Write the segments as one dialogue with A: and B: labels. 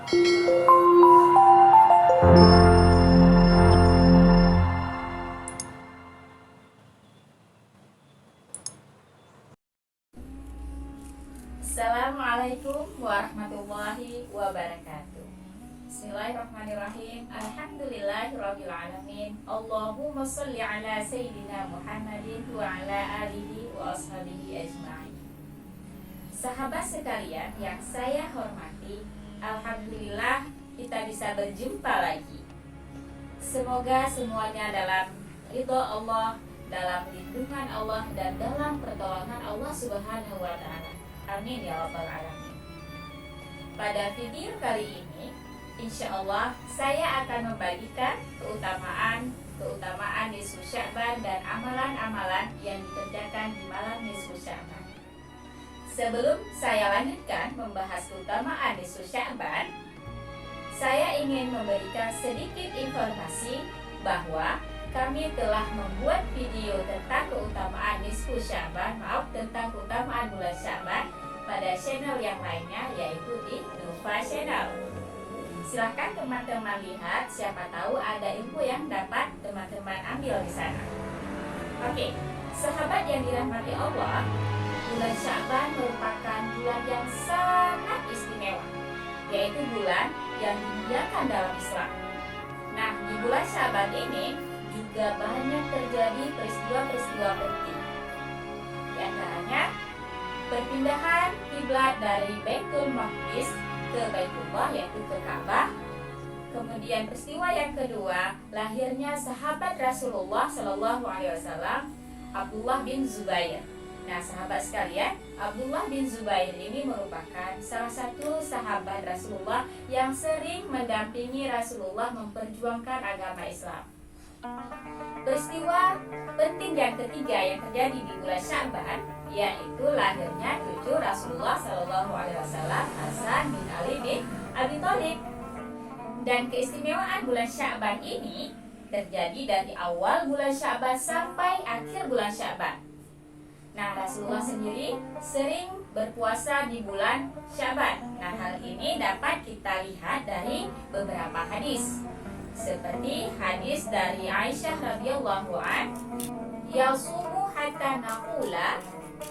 A: Assalamualaikum warahmatullahi wabarakatuh. Bismillahirrahmanirrahim. Alhamdulillahirrabbilalamin. Allahumma sholli ala sayyidina Muhammadin wa ala alihi wa ashabihi ajma'in. Sahabat sekalian yang saya hormati, alhamdulillah kita bisa berjumpa lagi. Semoga semuanya dalam ridho Allah, dalam lindungan Allah, dan dalam pertolongan Allah Subhanahu wa Ta'ala. Amin ya rabbal alamin. Pada video kali ini, insya Allah saya akan membagikan keutamaan nisfu Sya'ban dan amalan-amalan yang dikerjakan di malam nisfu Sya'ban. Sebelum saya lanjutkan membahas keutamaan nisfu Sya'ban, saya ingin memberikan sedikit informasi bahwa kami telah membuat video tentang keutamaan nisfu Sya'ban, tentang keutamaan bulan Sya'ban pada channel yang lainnya, yaitu di Nufa Channel. Silahkan teman-teman lihat, siapa tahu ada ilmu yang dapat teman-teman ambil di sana. Oke, sahabat yang dirahmati Allah, bulan Sya'ban merupakan bulan yang sangat istimewa, yaitu bulan yang dimuliakan dalam Islam. Nah, di bulan Sya'ban ini juga banyak terjadi peristiwa-peristiwa penting. Di antaranya perpindahan kiblat dari Baitul Maqdis ke Baitullah, yaitu ke Ka'bah. Kemudian peristiwa yang kedua, lahirnya sahabat Rasulullah Shallallahu Alaihi Wasallam, Abdullah bin Zubair. Nah, sahabat sekalian, Abdullah bin Zubair ini merupakan salah satu sahabat Rasulullah yang sering mendampingi Rasulullah memperjuangkan agama Islam. Peristiwa penting yang ketiga yang terjadi di bulan Sya'ban, yaitu lahirnya cucu Rasulullah Shallallahu Alaihi Wasallam, Hasan bin Ali bin Abi Thalib. Dan keistimewaan bulan Sya'ban ini terjadi dari awal bulan Sya'ban sampai akhir bulan Sya'ban. Nah, Rasulullah sendiri sering berpuasa di bulan Sya'ban. Nah, hal ini dapat kita lihat dari beberapa hadis. Seperti hadis dari Aisyah radhiyallahu an, yasumu hatta naqula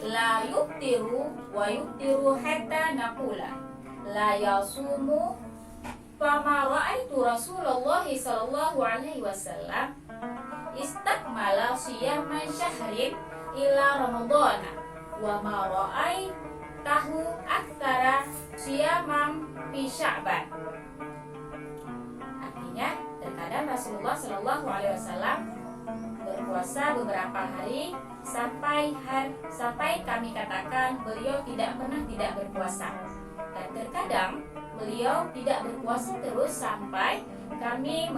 A: la yuftiru wa yuftiru hatta naqula la yasumu, fama ra'aitu Rasulullah sallallahu alaihi wasallam istakmala siyaman syahrin ila ramadhana wa ma ra'aitahu aktsara siyamam fi Sya'ban. Artinya, terkadang Rasulullah Shallallahu Alaihi Wasallam berpuasa beberapa hari sampai kami katakan beliau tidak pernah tidak berpuasa. Dan terkadang beliau tidak berpuasa terus sampai kami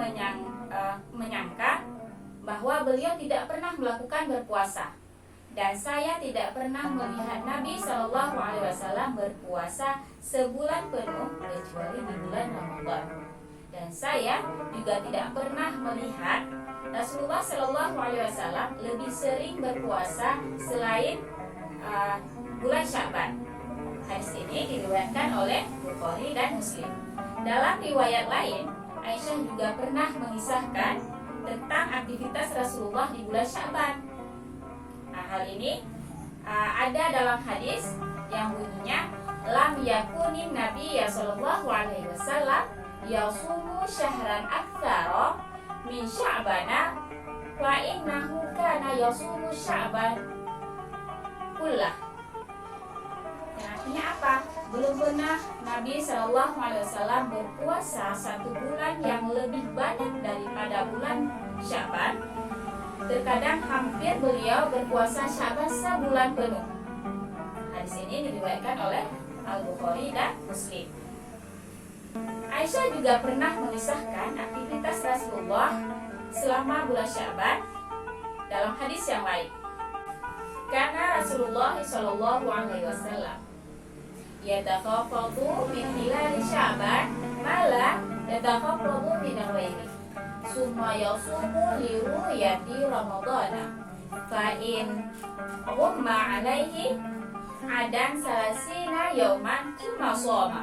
A: menyangka bahwa beliau tidak pernah melakukan berpuasa. Dan saya tidak pernah melihat Nabi Shallallahu Alaihi Wasallam berpuasa sebulan penuh kecuali di bulan Ramadan. Dan saya juga tidak pernah melihat Rasulullah Shallallahu Alaihi Wasallam lebih sering berpuasa selain bulan Sya'ban. Hadis ini diriwayatkan oleh Bukhari dan Muslim. Dalam riwayat lain, Aisyah juga pernah mengisahkan tentang aktivitas Rasulullah di bulan Sya'ban. Nah, hal ini ada dalam hadis yang bunyinya, lam yakunin Nabi Sallallahu Alaihi Wasallam yasumu syahran aktsara min Sya'bana wa innahu kana yasumu Sya'ban kullah. Yang artinya apa? Belum pernah Nabi Shallallahu Alaihi Wasallam berpuasa satu bulan yang lebih banyak daripada bulan Sya'ban. Terkadang hampir beliau berpuasa Sya'ban sebulan penuh. Hadis ini diriwayatkan oleh Al-Bukhari dan Muslim. Aisyah juga pernah mengisahkan aktivitas Rasulullah selama bulan Sya'ban dalam hadis yang lain. Karena Rasulullah Shallallahu Alaihi Wasallam yatakhafadu min hilal Sya'ban mala yatakhafadu min ghairi summa yasumu li ru'yati Ramadana fa in umma alaihi adan salasina yauman summa shoma.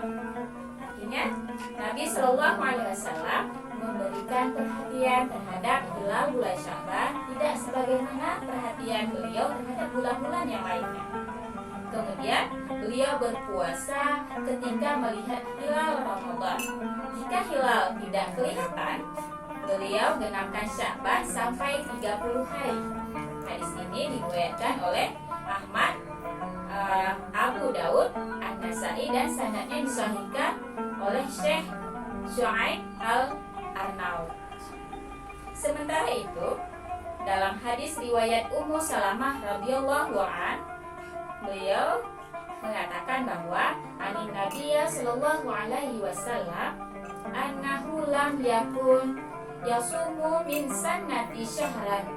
A: Artinya, Nabi Shallallahu Alaihi Wasallam memberikan perhatian terhadap hilal bulan Sya'ban tidak sebagaimana perhatian beliau terhadap bulan-bulan yang lainnya. Kemudian beliau berpuasa ketika melihat hilal Ramadan. Jika hilal tidak kelihatan, beliau genapkan Sya'ban sampai 30 hari. Hadis ini diriwayatkan oleh Ahmad, Abu Daud, An-Nasai, dan sanadnya disahihkan oleh Syekh Syu'aib Al-Arnaud. Sementara itu, dalam hadis riwayat Ummu Salamah radhiyallahu an, beliau mengatakan bahwa anin Nabiyya sallallahu alaihi wasallam annahu lam yakun yasumu min sannati syahran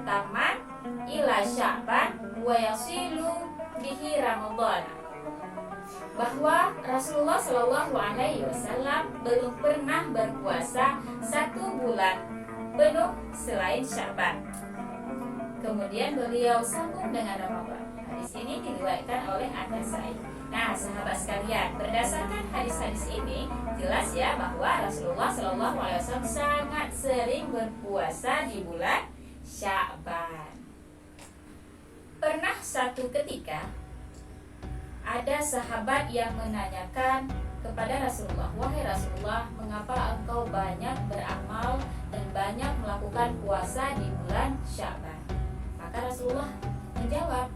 A: taman ila Sya'ban wa yasilu bihi Ramadan, bahwa Rasulullah Shallallahu Alaihi Wasallam belum pernah berpuasa 1 bulan penuh selain Sya'ban. Kemudian beliau sambung dengan Ramadan. Hadis ini diriwayatkan oleh An-Nasai. Nah, sahabat sekalian, berdasarkan hadis-hadis ini jelas ya bahwa Rasulullah Shallallahu Alaihi Wasallam sangat sering berpuasa di bulan Sya'ban. Pernah satu ketika ada sahabat yang menanyakan kepada Rasulullah, "Wahai Rasulullah, mengapa engkau banyak beramal dan banyak melakukan puasa di bulan Sya'ban?" Maka Rasulullah menjawab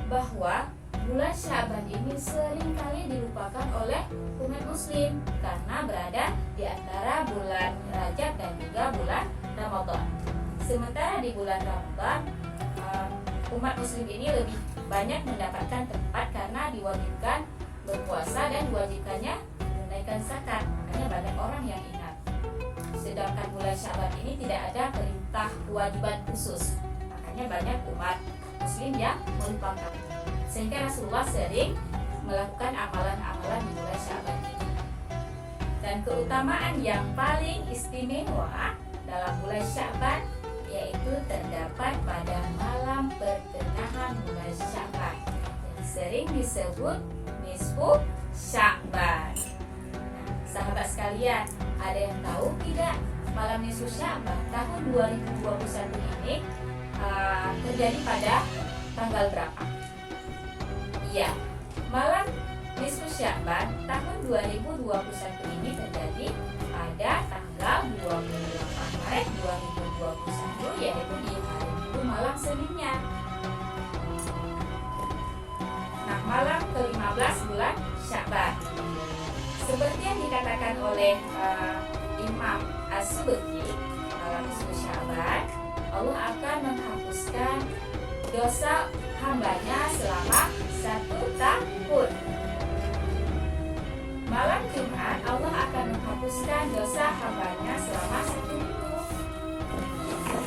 A: bahwa bulan Sya'ban ini sering kali dilupakan oleh umat muslim karena berada di antara bulan Rajab dan juga bulan Ramadan. Sementara di bulan Ramadan umat muslim ini lebih banyak mendapatkan tempat karena diwajibkan berpuasa dan diwajibkannya menunaikan zakat. Makanya banyak orang yang ingat. Sedangkan bulan Sya'ban ini tidak ada perintah kewajiban khusus. Makanya banyak umat muslim yang melupakan. Sehingga Rasulullah sering melakukan amalan-amalan di bulan Sya'ban ini. Dan keutamaan yang paling istimewa dalam bulan Sya'ban yaitu terdapat pada malam pertengahan bulan Sya'ban yang sering disebut nisfu Sya'ban. Nah, sahabat sekalian, ada yang tahu tidak malam nisfu Sya'ban tahun 2021 ini terjadi pada tanggal berapa? Iya, malam nisfu Sya'ban tahun 2021 ini terjadi pada tanggal 28 Maret 2021, yaitu di hari Minggu malam Seninnya. Nah, malam ke-15 bulan Sya'ban. Seperti yang dikatakan oleh Imam As-Subki, malam nisfu Sya'ban, Allah akan menghapuskan dosa hambanya selama 1 tahun. Malam Jumat, Allah akan menghapuskan dosa hambanya selama 1 minggu.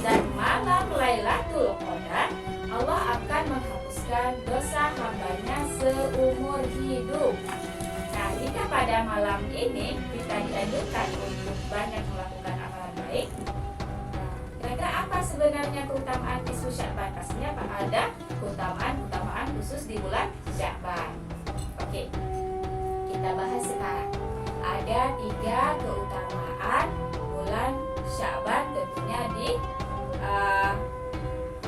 A: Dan malam Lailatul Qadar, Allah akan menghapuskan dosa hambanya seumur hidup. Nah, jika pada malam ini kita dianjurkan untuk banyak melakukan amalan baik, kira-kira apa sebenarnya keutamaan nisfu Sya'ban? Pastinya ada keutamaan khusus di bulan Sya'ban. Oke, kita bahas sekarang. Ada 3 keutamaan bulan Sya'ban tentunya di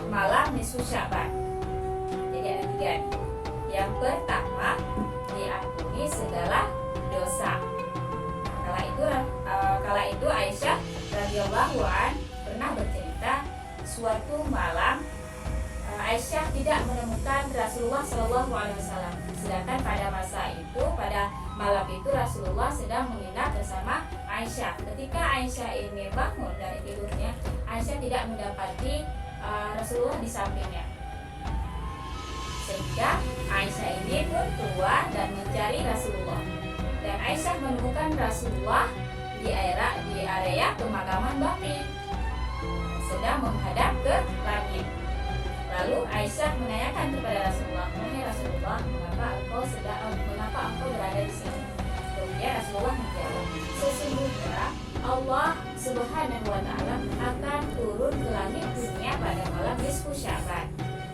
A: malam nisfu Sya'ban. Jadi ada 3 nih. Yang pertama, diampuni segala dosa. Kala itu Aisyah radhiyallahu an pernah bercerita suatu malam Aisyah tidak menemukan Rasulullah Shallallahu Alaihi Wasallam. Sedangkan pada masa itu, pada malam itu Rasulullah sedang menginap bersama Aisyah. Ketika Aisyah ini bangun dari tidurnya, Aisyah tidak mendapati Rasulullah di sampingnya. Sehingga Aisyah ini pun keluar dan mencari Rasulullah. Dan Aisyah menemukan Rasulullah di area pemakaman Baqi, sedang menghadap ke langit. Lalu Aisyah menanyakan kepada Rasulullah, "Wahai Rasulullah, mengapa engkau berada di sini?" Kemudian Rasulullah menjawab, "Sesungguhnya Allah Subhanahu wa Ta'ala akan turun ke langit dunia pada malam nisfu Sya'ban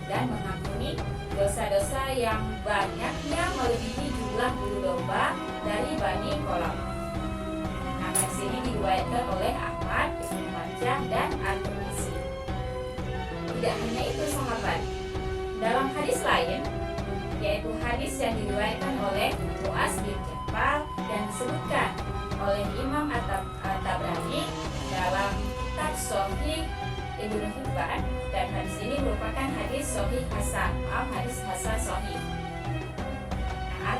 A: dan mengampuni dosa-dosa yang banyaknya melebihi jumlah bulu domba dari Bani Kolam. Nah, hadis ini diriwayatkan oleh Ahmad, Ibnu Majah, dan At-Tirmidzi. Tidak hanya itu sahabat, dalam hadis lain, yaitu hadis yang diriwayatkan oleh Muaz bin Jabal yang disebutkan oleh Imam At-Tabrani dalam kitab Sahih Ibnu Hibban, dan hadis ini merupakan hadis sahih hasan, hadis hasan sahih. Nah,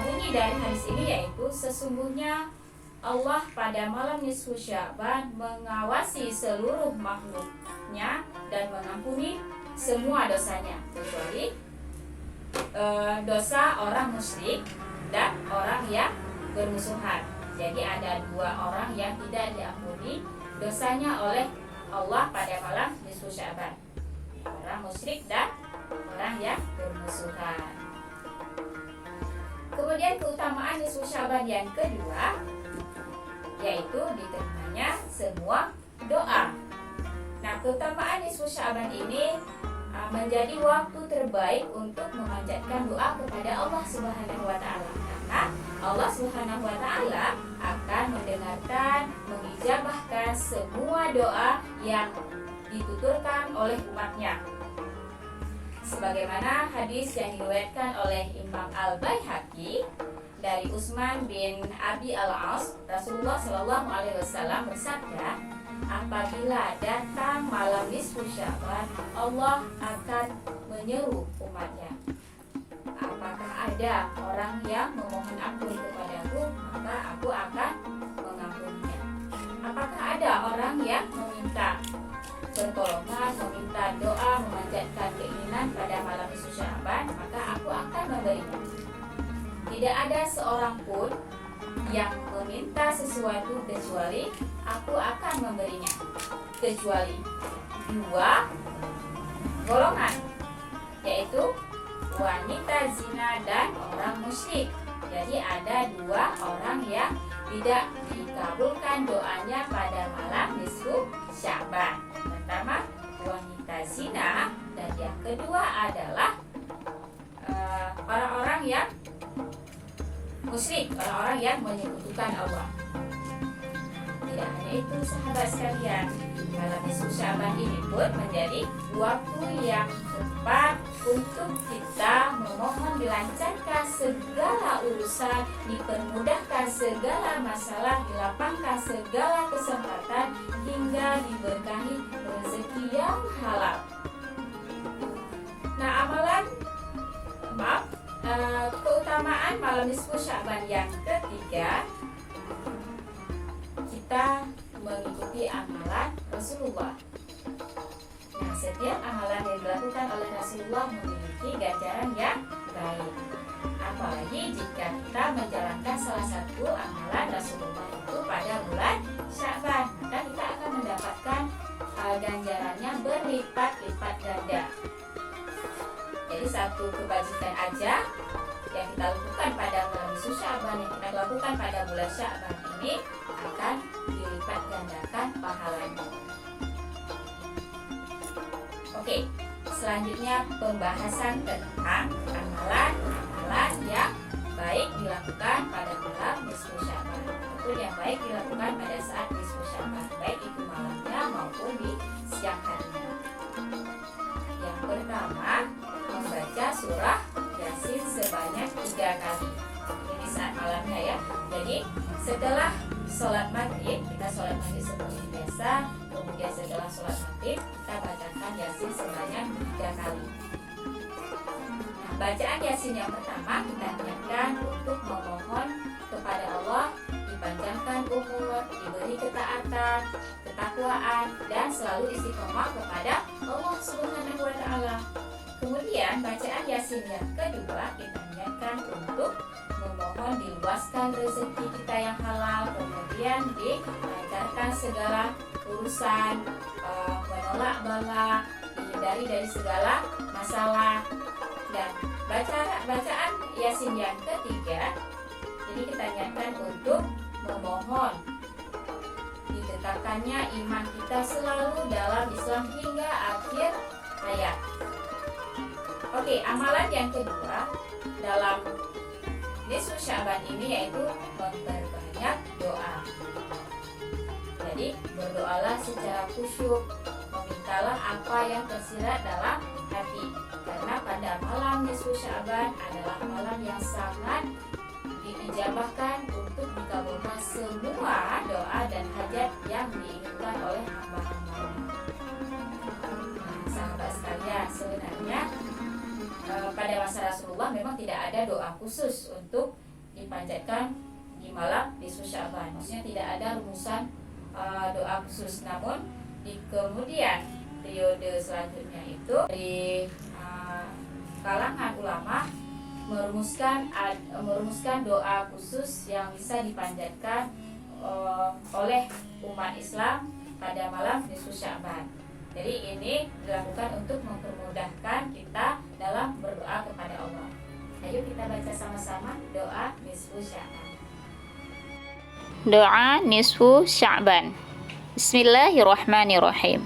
A: bunyi dari hadis ini yaitu sesungguhnya Allah pada malam nisfu Sya'ban mengawasi seluruh makhluknya dan mengampuni semua dosanya kecuali dosa orang musyrik dan orang yang bermusuhan. Jadi ada dua orang yang tidak diampuni dosanya oleh Allah pada malam nisfu Sya'ban, orang musyrik dan orang yang bermusuhan. Kemudian keutamaan nisfu Sya'ban yang kedua yaitu diterimanya semua doa. Nah, keutamaan nisfu Sya'ban ini menjadi waktu terbaik untuk memanjatkan doa kepada Allah Subhanahu wa taala. Karena Allah Subhanahu wa taala akan mendengarkan, mengijabahkan semua doa yang dituturkan oleh umatnya. Sebagaimana hadis yang diriwayatkan oleh Imam Al-Baihaqi dari Utsman bin Abi Al-As, Rasulullah Shallallahu Alaihi Wasallam bersabda, apabila datang malam nisfu Sya'ban, Allah akan menyeru umatnya, apakah ada orang yang memohon ampun kepadaku, maka aku akan mengampuninya. Apakah ada orang yang meminta pertolongan, meminta doa, memanjatkan keinginan pada malam nisfu Sya'ban, maka aku akan memberinya. Tidak ada seorang pun yang meminta sesuatu kecuali aku akan memberinya, kecuali dua golongan, yaitu wanita zina dan orang musyrik. Jadi ada dua orang yang tidak dikabulkan doanya pada malam nisfu Sya'ban. Pertama, wanita zina, dan yang kedua adalah orang-orang yang musyrik, orang-orang yang menyekutukan Allah. Tidak hanya itu sahabat sekalian, malam nisfu Sya'ban ini pun menjadi waktu yang tepat untuk kita memohon dilancarkan segala urusan, dipermudahkan segala masalah, dilapangkan segala kesempatan, hingga diberkahi rezeki yang halal. Nah, keutamaan malam nisfu Sya'ban yang ketiga, kita mengikuti amalan Rasulullah. Nah, setiap amalan yang dilakukan oleh Rasulullah memiliki ganjaran yang baik. Apalagi jika kita menjalankan salah satu amalan Rasulullah itu pada bulan Sya'ban, maka kita akan mendapatkan ganjarannya berlipat-lipat ganda. Jadi satu kebajikan aja yang kita lakukan pada bulan nisfu Sya'ban, yang kita lakukan pada bulan Sya'ban ini akan dilipat gandakan pahalanya. Oke, selanjutnya pembahasan tentang amalan-amalan yang baik dilakukan pada bulan nisfu Sya'ban, ataupun yang baik dilakukan pada saat nisfu Sya'ban, baik itu malamnya maupun di siang harinya. Yang pertama, membaca surah Yasin sebanyak 3 kali. Ini saat malamnya ya. Jadi setelah sholat maghrib, kita sholat maghrib seperti biasa. Kemudian setelah sholat maghrib, kita bacakan Yasin sebanyak 3 kali. Nah, bacaan Yasin yang pertama kita niatkan untuk memohon kepada Allah dipanjangkan umur, diberi ketaatan, ketakwaan, dan selalu istiqomah kepada Allah Subhanahu wa taala. Kemudian bacaan Yasin yang kedua kita niatkan untuk memohon diluaskan rezeki kita yang halal, kemudian dilancarkan segala urusan, menolak bala, dihindari dari segala masalah. Dan bacaan Yasin yang ketiga ini kita niatkan untuk memohon ditetapkannya iman kita selalu dalam Islam hingga akhir hayat. Oke, amalan yang kedua dalam nisfu Sya'ban ini yaitu memperbanyak doa. Jadi berdoalah secara khusyuk, memintalah apa yang tersirat dalam hati, karena pada malam nisfu Sya'ban adalah malam yang sangat diijabahkan untuk dikabulkan semua doa dan hajat yang diinginkan oleh hamba-hambanya. Sahabat sekalian, sebenarnya pada masa Rasulullah memang tidak ada doa khusus untuk dipanjatkan di malam nisfu Sya'ban. Maksudnya tidak ada rumusan doa khusus. Namun di kemudian periode selanjutnya itu dari kalangan ulama merumuskan doa khusus yang bisa dipanjatkan oleh umat Islam pada malam nisfu Sya'ban. Jadi ini dilakukan untuk mempermudahkan kita dalam berdoa kepada Allah. Ayo kita baca sama-sama doa nisfu Sya'ban.
B: Doa nisfu Sya'ban. Bismillahirrahmanirrahim.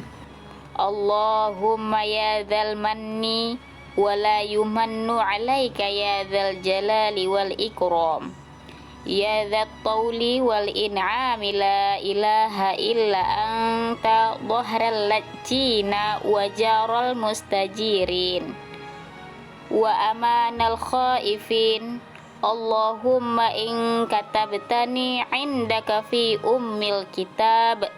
B: Allahumma ya dzal manni wa la yumannu 'alaika ya dzal jalali wal ikram. Ya dzat tawli wal in'ami la ilaha illa anta dhahral lajina wa jaral mustajirin wa amanal khaifin. Allahumma in katabtani indaka fi ummil kitab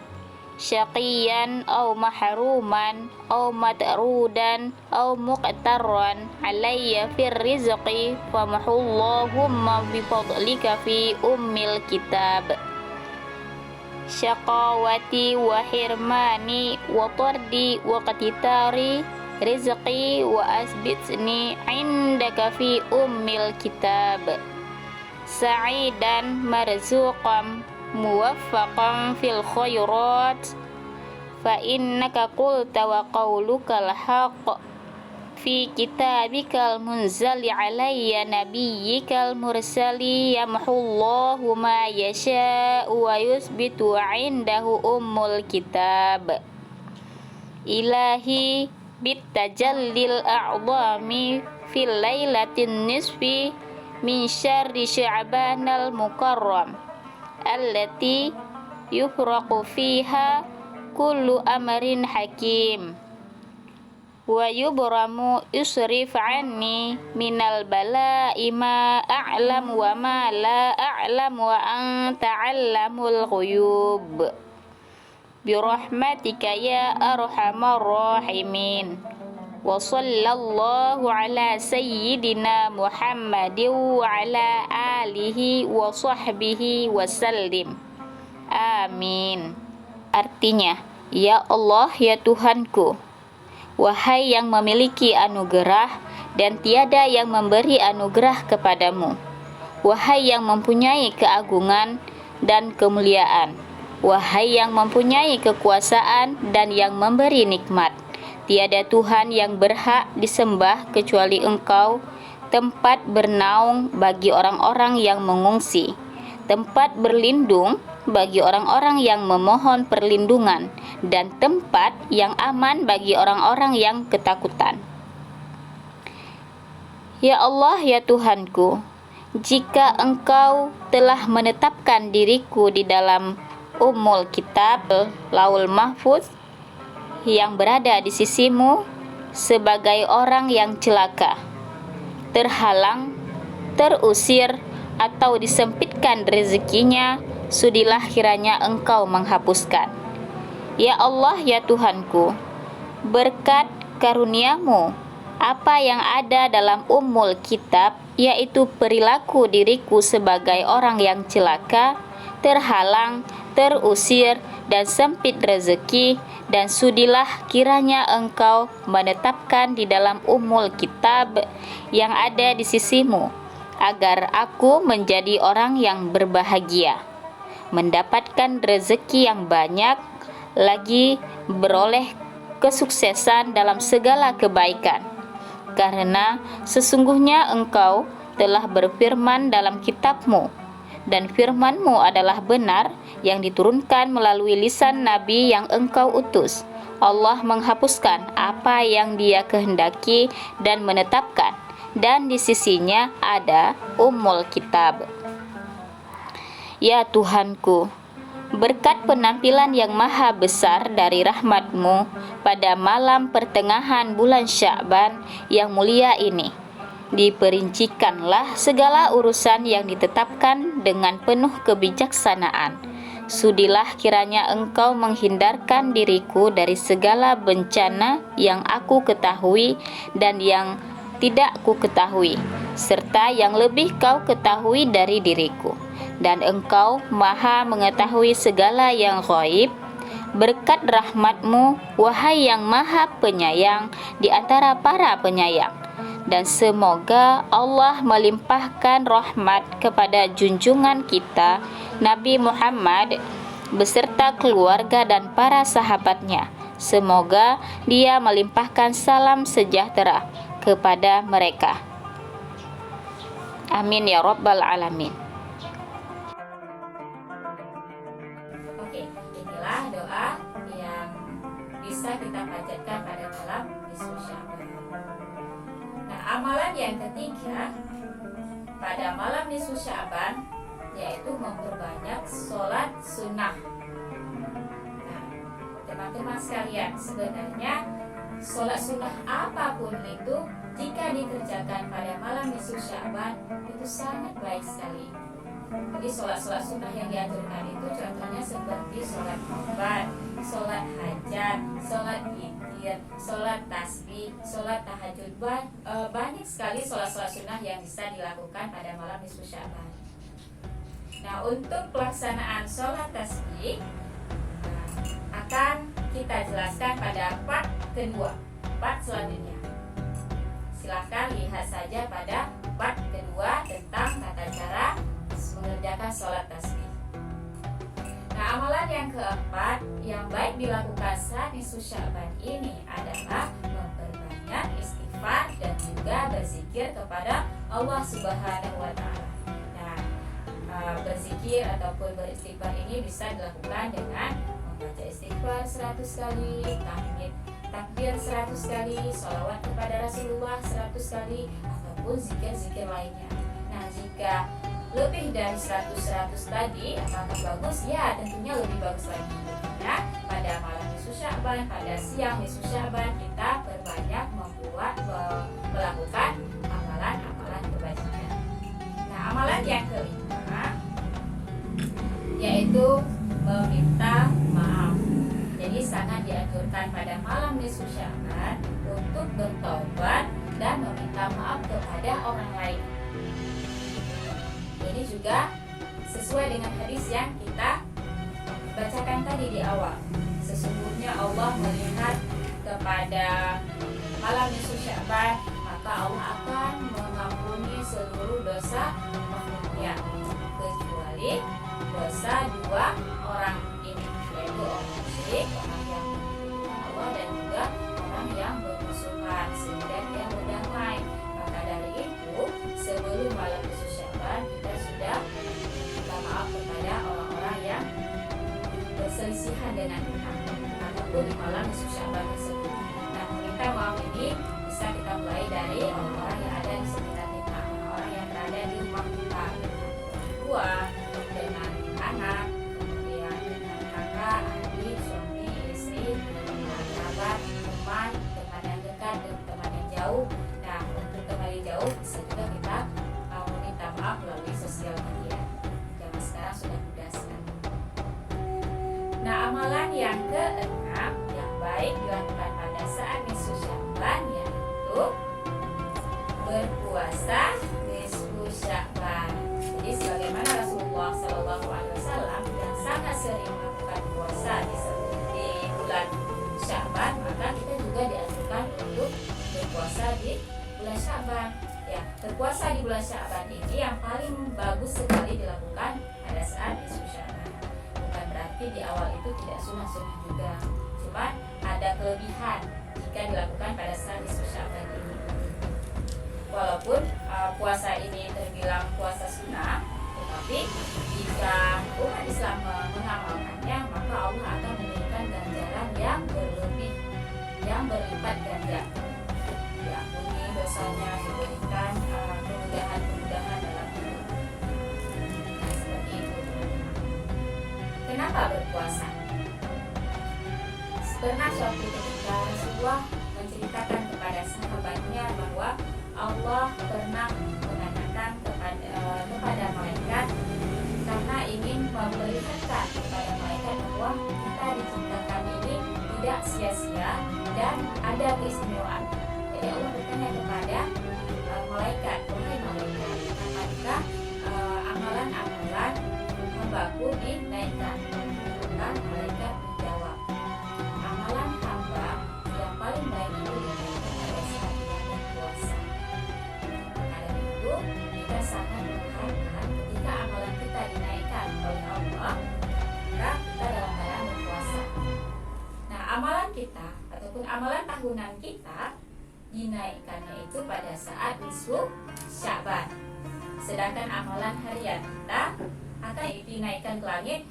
B: syaqiyan aw mahruman aw madrudan aw muqtarran alayya fir rizqi famhullahumma bifadlika fi ummil kitab syaqawati wa hirmani wa tardi wa qatitari rizqi wa asbitni indaka fi ummil kitab sa'idan marzuqan muwaffaqan fil khairat fa innaka qulta wa qawlukal haqq fi kitabikal munzali alayya nabiyyikal mursali yamhullahu ma yasha'u wa yusbitu indahu ummul kitab ilahi bitajallil a'zami fil lailatin nisfi min syarri sya'banal mukarram allati yufraqu fiha kullu amrin hakim wa yubramu yusrif anni minal bala'i ma a'lam wa ma la a'lam wa anta 'allamul ghuyub birahmatika ya arhamar rahimin wa sallallahu ala sayyidina Muhammadin wa ala alihi wa sahbihi wa sallim. Amin. Artinya, ya Allah ya Tuhanku, wahai yang memiliki anugerah dan tiada yang memberi anugerah kepadamu, wahai yang mempunyai keagungan dan kemuliaan, wahai yang mempunyai kekuasaan dan yang memberi nikmat, tiada Tuhan yang berhak disembah kecuali Engkau, tempat bernaung bagi orang-orang yang mengungsi, tempat berlindung bagi orang-orang yang memohon perlindungan, dan tempat yang aman bagi orang-orang yang ketakutan. Ya Allah ya Tuhanku, jika Engkau telah menetapkan diriku di dalam Ummul Kitab, Laul Mahfuz, yang berada di sisimu sebagai orang yang celaka, terhalang, terusir, atau disempitkan rezekinya, sudilah kiranya Engkau menghapuskan. Ya Allah ya Tuhanku, berkat karuniamu, apa yang ada dalam Ummul Kitab, yaitu perilaku diriku sebagai orang yang celaka, terhalang, terusir, dan sempit rezeki, dan sudilah kiranya Engkau menetapkan di dalam Ummul Kitab yang ada di sisimu, agar aku menjadi orang yang berbahagia, mendapatkan rezeki yang banyak, lagi beroleh kesuksesan dalam segala kebaikan. Karena sesungguhnya Engkau telah berfirman dalam kitab-Mu, dan firman-Mu adalah benar, yang diturunkan melalui lisan Nabi yang Engkau utus. Allah menghapuskan apa yang Dia kehendaki dan menetapkan, dan di sisinya ada Ummul Kitab. Ya Tuhanku, berkat penampilan yang maha besar dari rahmat-Mu pada malam pertengahan bulan Sya'ban yang mulia ini, diperincikanlah segala urusan yang ditetapkan dengan penuh kebijaksanaan. Sudilah kiranya Engkau menghindarkan diriku dari segala bencana yang aku ketahui dan yang tidak ku ketahui, serta yang lebih Kau ketahui dari diriku. Dan Engkau maha mengetahui segala yang ghaib. Berkat rahmat-Mu, wahai yang maha penyayang di antara para penyayang. Dan semoga Allah melimpahkan rahmat kepada junjungan kita Nabi Muhammad beserta keluarga dan para sahabatnya. Semoga Dia melimpahkan salam sejahtera kepada mereka. Amin ya rabbal alamin.
A: Oke, inilah doa yang bisa kita panjatkan pada malam nisfu Sya'ban. Nah, amalan yang ketiga pada malam nisfu Sya'ban yaitu memperbanyak sholat sunnah. Nah, teman-teman sekalian, sebenarnya sholat sunnah apapun itu jika dikerjakan pada malam nisfu Sya'ban itu sangat baik sekali. Jadi sholat sunnah yang dianjurkan itu contohnya seperti sholat korban, sholat hajat, sholat witir, sholat tasbih, sholat tahajud. Banyak sekali sholat sunnah yang bisa dilakukan pada malam nisfu Sya'ban. Nah, untuk pelaksanaan sholat tasbih akan kita jelaskan pada part kedua, part selanjutnya. Silahkan lihat saja pada part kedua tentang tata cara mengerjakan sholat tasbih. Nah, amalan yang keempat yang baik dilakukan saat nisfu Sya'ban ini adalah memperbanyak istighfar dan juga berzikir kepada Allah Subhanahu wa Ta'ala. Nah, berzikir ataupun beristighfar ini bisa dilakukan dengan membaca istighfar 100 kali, tahmid takbir 100 kali, sholawat kepada Rasulullah 100 kali, ataupun zikir-zikir lainnya. Nah, jika lebih dari 100 tadi apakah bagus? Ya, tentunya lebih bagus lagi. Nah, pada malam nisfu Sya'ban, pada siang nisfu Sya'ban kita perbanyak melakukan amalan-amalan kebajikan. Nah, amalan yang kelima yaitu meminta maaf. Jadi sangat dianjurkan pada malam nisfu Sya'ban untuk bertobat dan meminta maaf kepada orang lain. Ini juga sesuai dengan hadis yang kita bacakan tadi di awal. Sesungguhnya Allah melihat kepada malam nisfu Sya'ban, maka Allah akan mengampuni seluruh dosa makhluknya kecuali dosa dua orang ini, yaitu orang musyrik, orang yang menyekutukan Allah, dan juga orang yang bermusuhan sehingga dia berdamai. Maka dari itu sebelum malam nisfu Sya'ban kita sudah minta maaf kepada orang-orang yang berselisihan dengan kita ataupun di malam nisfu Sya'ban tersebut. Nah, minta maaf ini bisa kita mulai dari orang-orang yang ada di sekitar kita, orang-orang yang berada di rumah kita, tua, dengan anak, kemudian dengan kakak, adik, suami, istri, kerabat, teman yang dekat dan teman yang jauh. Nah, untuk teman yang jauh bisa juga kita meminta maaf melalui sosial media. Zaman sekarang sudah mudah sekali. Nah, amalan yang keenam yang baik dilakukan pada saat nisfu Sya'ban yaitu berpuasa nisfu Sya'ban. Jadi sebagaimana Rasulullah SAW yang sangat sering melakukan puasa di bulan Sya'ban, maka kita juga dianjurkan untuk berpuasa di bulan Sya'ban. Ya, berpuasa di bulan Sya'ban ini yang paling bagus sekali dilakukan pada saat nisfu Sya'ban. Bukan berarti di awal itu tidak sunnah-sunnah juga, cuma ada kelebihan jika dilakukan pada saat nisfu Sya'ban ini. Walaupun puasa ini terbilang puasa sunnah, tetapi jika umat Islam mengamalkannya, maka Allah akan memberikan ganjaran yang berlebih, yang berlipat ganda. Diampuni dosanya, diberikan mendapatkan kemudahan-kemudahan dalam hidup. Nah, seperti itu. Kenapa berpuasa? Pernah suatu ketika Rasulullah menceritakan kepada sahabatnya bahwa Allah pernah mengatakan kepada malaikat, karena ingin memperlihatkan kepada malaikat bahwa kita diciptakan ini tidak sia-sia dan ada keistimewaan. Jadi Allah bertanya kepada malaikat, wahai malaikat, apakah amalan-amalan hambaku dinaikkan? Maka malaikat menjawab, amalan hamba yang paling baik itu dinaikkan pada saat dia berpuasa. Maka dari itu kita sangat mengharapkan ketika amalan kita dinaikkan oleh Allah, maka kita dalam keadaan berpuasa. Nah, amalan kita ataupun amalan tahunan kita dinaikkannya itu pada saat nisfu Sya'ban. Sedangkan amalan harian kita akan dinaikkan ke langit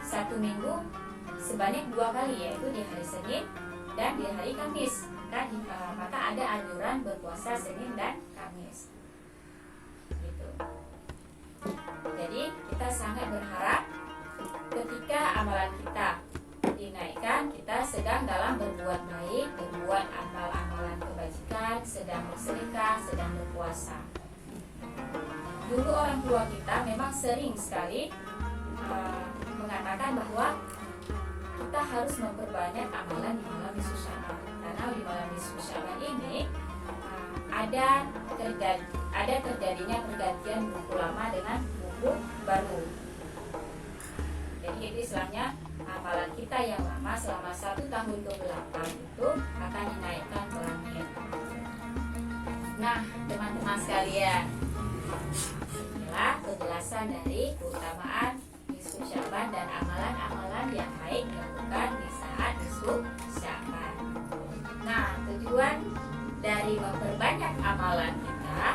A: 1 minggu sebanyak 2 kali, yaitu di hari Senin dan di hari Kamis. Maka ada anjuran berpuasa Senin dan Kamis. Gitu. Jadi kita sangat berharap ketika amalan kita dinaikkan, kita sedang dalam berbuat baik, berbuat amal-amalan kebajikan, sedang bersedekah, sedang berpuasa. Dulu orang tua kita memang sering sekali mengatakan bahwa kita harus memperbanyak amalan di malam nisfu Sya'ban, karena di malam nisfu Sya'ban ini ada terjadinya pergantian buku lama dengan buku baru. Jadi itu istilahnya amalan kita yang lama selama 1 tahun ke-8 itu akan dinaikkan ke langit. Nah, teman-teman sekalian, inilah penjelasan dari keutamaan nisfu Sya'ban dan amalan-amalan yang baik dilakukan di saat nisfu Sya'ban. Nah, tujuan dari memperbanyak amalan kita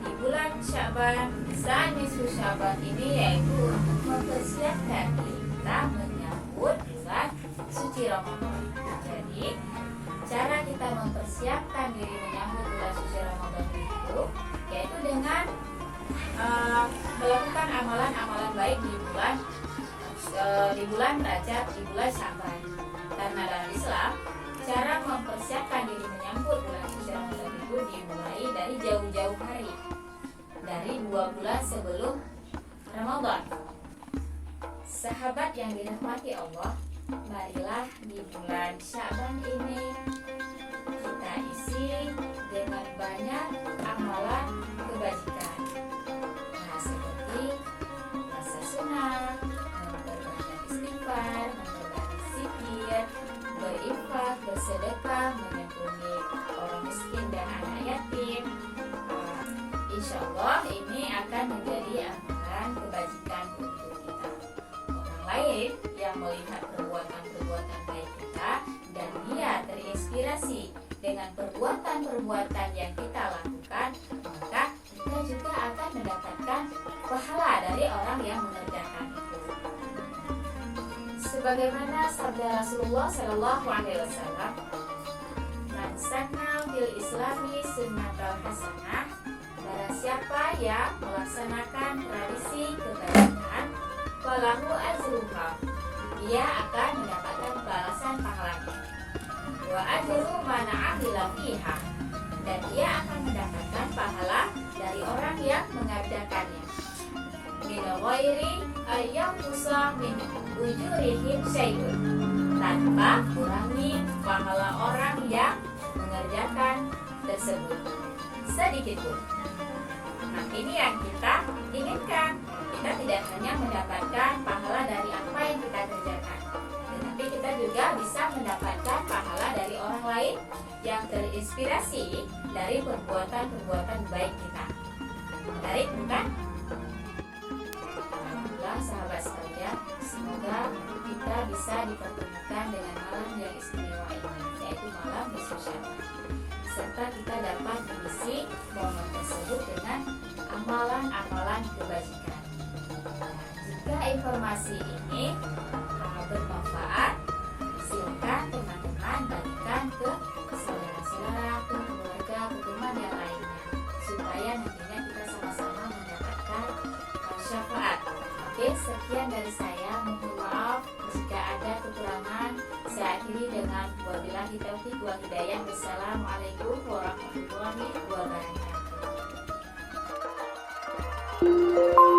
A: di bulan Sya'ban, di saat nisfu Sya'ban ini, yaitu untuk mempersiapkan diri kita menyambut bulan suci Ramadan. Jadi, cara kita mempersiapkan diri menyambut bulan suci Ramadan itu yaitu dengan melakukan amalan-amalan baik di bulan Rajab, di bulan Sya'ban. Karena dalam Islam, cara mempersiapkan diri menyambut bulan suci Ramadan itu dimulai dari jauh-jauh hari, dari 2 bulan sebelum Ramadan. Sahabat yang dirahmati Allah, marilah di bulan Sya'ban ini kita isi dengan banyak amalan kebajikan. Nah, seperti puasa sunnah, memperbanyak istighfar, memperbanyak zikir, berinfak, bersedekah, menyantuni orang miskin dan anak yatim. Insya Allah ini akan menjadi amalan kebajikan untuk kita. Orang lain yang melihat perbuatan-perbuatan baik kita dan dia terinspirasi dengan perbuatan-perbuatan yang kita lakukan, maka kita juga akan mendapatkan pahala dari orang yang mengerjakan itu. Sebagaimana sabda Rasulullah Shallallahu Alaihi Wasallam, "Man sanna fil Islami sunnatal hasanah." Barang siapa yang melaksanakan tradisi kebajikan, falahu ajruha, dia akan mendapatkan balasan pahalanya. Wa ajru man 'amila fiha, dan dia akan mendapatkan pahala dari orang yang mengerjakannya. Min ghairi ayyanqusa min ujurihim syai'un, tanpa kurangi pahala orang yang mengerjakan tersebut sedikit pun. Nah, ini yang kita inginkan. Kita tidak hanya mendapatkan pahala dari apa yang kita kerjakan, tetapi kita juga bisa mendapatkan pahala dari orang lain yang terinspirasi dari perbuatan-perbuatan baik kita. Menarik, bukan? Alhamdulillah, sahabat sekalian, semoga kita bisa dipertemukan dengan malam yang istimewa ini, yaitu malam nisfu Sya'ban, serta kita dapat mengisi momen tersebut dengan amalan-amalan kebajikan. Jika informasi ini bermanfaat, silakan teman-teman bagikan ke saudara-saudara, ke keluarga, ke teman yang lainnya, supaya Oke, sekian dari saya. Mohon maaf jika ada kekurangan. Saya akhiri dengan wabillahi taufiq wal hidayah. Wassalamualaikum warahmatullahi wabarakatuh.